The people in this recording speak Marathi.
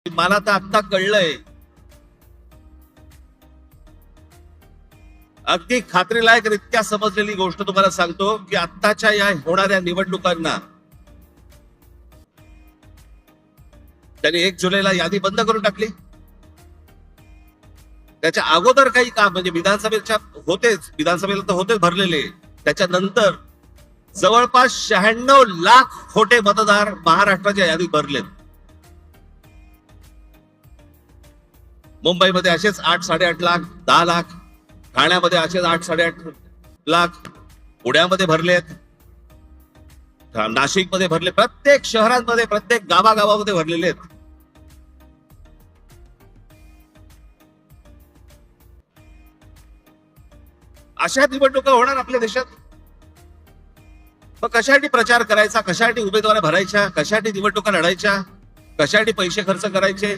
मला तर आता कळलंय, अगदी खात्रीलायकरित्या समजलेली गोष्ट तुम्हाला सांगतो की आत्ताच्या या होणाऱ्या निवडणुकांना त्यांनी 1 जुलैला यादी बंद करून टाकली. त्याच्या अगोदर काही काम म्हणजे विधानसभेला तर होतेच भरलेले, त्याच्यानंतर जवळपास 96 लाख खोटे मतदार महाराष्ट्राच्या यादीत भरलेत. मुंबईमध्ये असेच 8-8.5 लाख, 10 लाख, ठाण्यामध्ये असेच 8-8.5 लाख, पुण्यामध्ये भरलेत, नाशिकमध्ये भरले, प्रत्येक शहरांमध्ये, प्रत्येक गावागावामध्ये भरलेले आहेत. अशा निवडणुका होणार आपल्या देशात. मग कशासाठी प्रचार करायचा, कशासाठी उमेदवार भरायच्या, कशासाठी निवडणुका लढायच्या, कशासाठी पैसे खर्च करायचे.